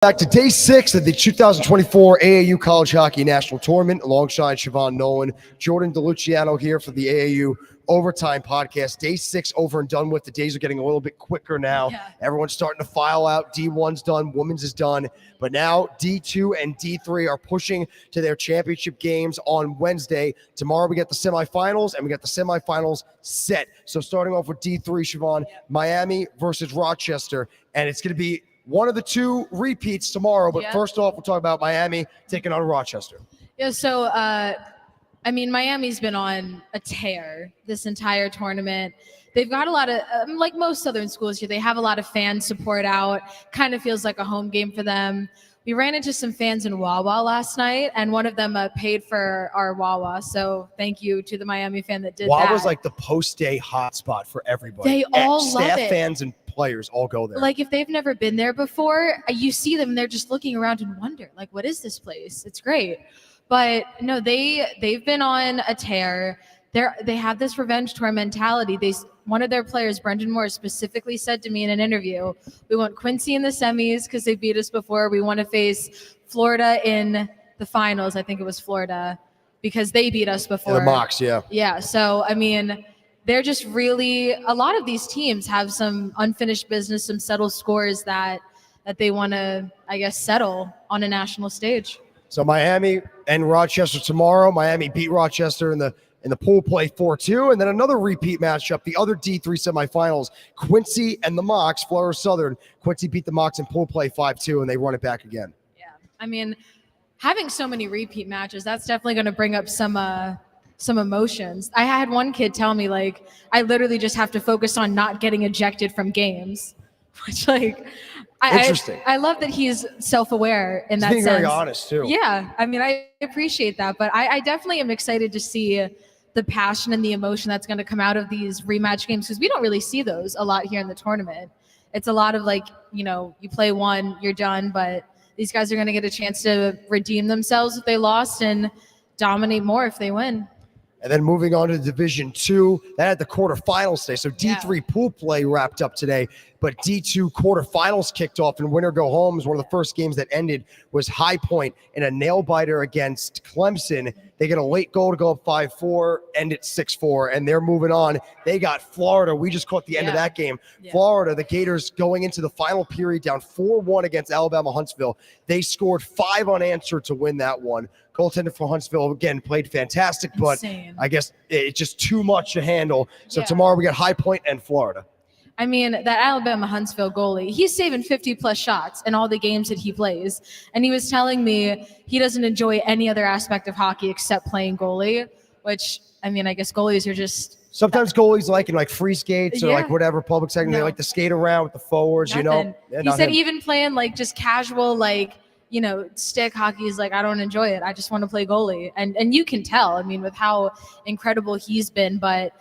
Back to day 6 of the 2024 AAU College Hockey National Tournament alongside Siobhan Nolan, Jordan DeLuciano here for the AAU Overtime Podcast. Day 6 over and done with. The days are getting a little bit quicker now. Yeah. Everyone's starting to file out. D1's done, women's is done. But now D2 and D3 are pushing to their championship games on Wednesday. Tomorrow we get the semifinals, and we got the semifinals set. So starting off with D3, Siobhan, Miami versus Rochester. And it's going to be one of the two repeats tomorrow, but first off, we'll talk about Miami taking on Rochester. Yeah, so, Miami's been on a tear this entire tournament. They've got a lot of, like most Southern schools here, they have a lot of fan support out. Kind of feels like a home game for them. We ran into some fans in Wawa last night, and one of them paid for our Wawa. So thank you to the Miami fan that did that. Wawa's like the post-day hotspot for everybody. They all love staff, it. fans, and players all go there. Like, if they've never been there before, you see them and they're just looking around and wonder, like, what is this place? It's great. But no, they've been on a tear. They have this revenge tour mentality. One of their players, Brendan Moore, specifically said to me in an interview, we want Quincy in the semis because they beat us before. We want to face Florida in the finals. I think it was Florida because they beat us before. The Mocs, yeah. Yeah, so, they're just really, a lot of these teams have some unfinished business, some settled scores that they want to, I guess, settle on a national stage. So Miami and Rochester tomorrow. Miami beat Rochester in the pool play 4-2, and then another repeat matchup, the other D3 semifinals, Quincy and the Mocs, Florida Southern. Quincy beat the Mocs in pool play 5-2, and they run it back again. Yeah, having so many repeat matches, that's definitely going to bring up some emotions. I had one kid tell me, like, I literally just have to focus on not getting ejected from games, which, like, Interesting. I love that he's self-aware in that sense. He's being very honest, too. Yeah, I appreciate that, but I definitely am excited to see the passion and the emotion that's going to come out of these rematch games, because we don't really see those a lot here in the tournament. It's a lot of, like, you play one, you're done, but these guys are going to get a chance to redeem themselves if they lost and dominate more if they win. And then moving on to Division II, that had the quarterfinals today. So D3 pool play wrapped up today, but D2 quarterfinals kicked off, and winner go homes. One of the first games that ended was High Point in a nail-biter against Clemson. They get a late goal to go up 5-4, end it 6-4, and they're moving on. They got Florida. We just caught the end of that game. Yeah. Florida, the Gators going into the final period down 4-1 against Alabama Huntsville. They scored 5 unanswered to win that one. Goaltender for Huntsville, again, played fantastic, but I guess it's just too much to handle. So tomorrow we got High Point and Florida. That Alabama Huntsville goalie, he's saving 50-plus shots in all the games that he plays. And he was telling me he doesn't enjoy any other aspect of hockey except playing goalie, which, I guess goalies are just... Sometimes goalies like free skates or like whatever, public segment. They like to skate around with the forwards, Nothing. He said even playing like just casual, stick hockey is like, I don't enjoy it. I just want to play goalie. And you can tell, with how incredible he's been. But,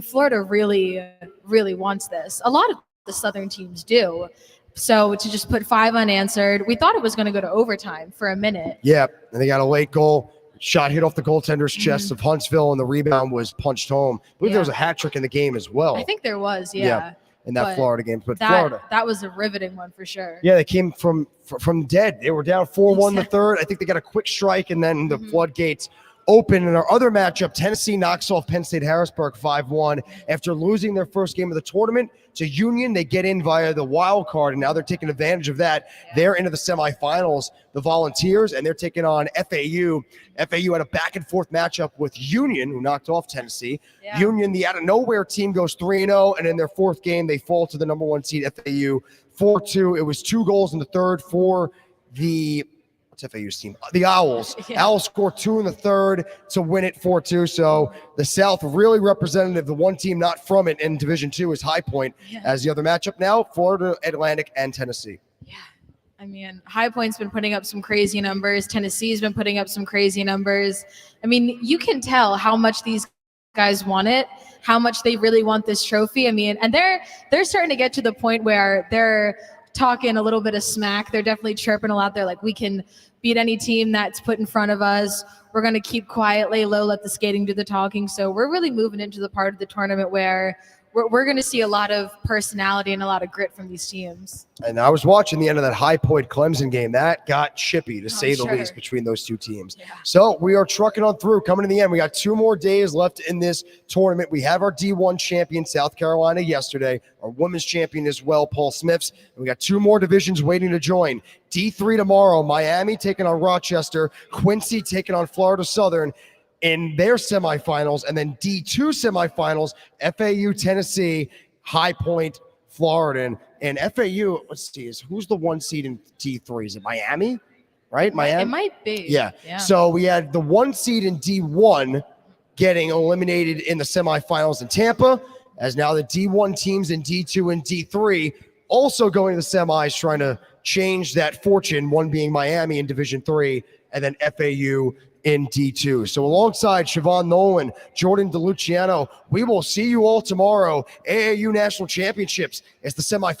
Florida really, really wants this. A lot of the Southern teams do. So to just put 5 unanswered, we thought it was going to go to overtime for a minute. Yeah, and they got a late goal. Shot hit off the goaltender's chest of Huntsville, and the rebound was punched home. I believe there was a hat trick in the game as well. I think there was, in that Florida game. But Florida. That was a riveting one for sure. Yeah, they came from dead. They were down 4-1 the third. I think they got a quick strike, and then the floodgates open. In our other matchup, Tennessee knocks off Penn State Harrisburg 5-1. After losing their first game of the tournament to Union, they get in via the wild card, and now they're taking advantage of that. They're into the semifinals, the Volunteers, and they're taking on FAU. FAU had a back-and-forth matchup with Union, who knocked off Tennessee. Union, the out-of-nowhere team, goes 3-0, and in their fourth game, they fall to the number 1 seed, FAU, 4-2. It was 2 goals in the third for the FAU's team, the Owls. Owls scored 2 in the third to win it 4-2. So the South really representative. The one team not from it in Division II is High Point. As the other matchup now, Florida Atlantic and Tennessee. High Point's been putting up some crazy numbers. Tennessee's been putting up some crazy numbers. You can tell how much these guys want it, how much they really want this trophy. And they're starting to get to the point where they're talking a little bit of smack. They're definitely chirping a lot. They're like, we can beat any team that's put in front of us. We're going to keep quiet, lay low, let the skating do the talking. So we're really moving into the part of the tournament where we're going to see a lot of personality and a lot of grit from these teams. And I was watching the end of that High Point Clemson game. That got chippy, to say the sure. least, between those two teams. Yeah. So we are trucking on through, coming to the end. We got 2 more days left in this tournament. We have our D1 champion, South Carolina, yesterday. Our women's champion as well, Paul Smiths. And we got 2 more divisions waiting to join. D3 tomorrow, Miami taking on Rochester, Quincy taking on Florida Southern in their semifinals, and then D2 semifinals, FAU, Tennessee, High Point, Florida. And FAU, let's see, who's the 1 seed in D3? Is it Miami? Right? Miami? It might be. Yeah. So we had the 1 seed in D1 getting eliminated in the semifinals in Tampa, as now the D1 teams in D2 and D3 also going to the semis, trying to change that fortune, one being Miami in Division 3, and then FAU in D2. So alongside Siobhan Nolan, Jordan DeLuciano, we will see you all tomorrow. AAU National Championships. It's the semifinals.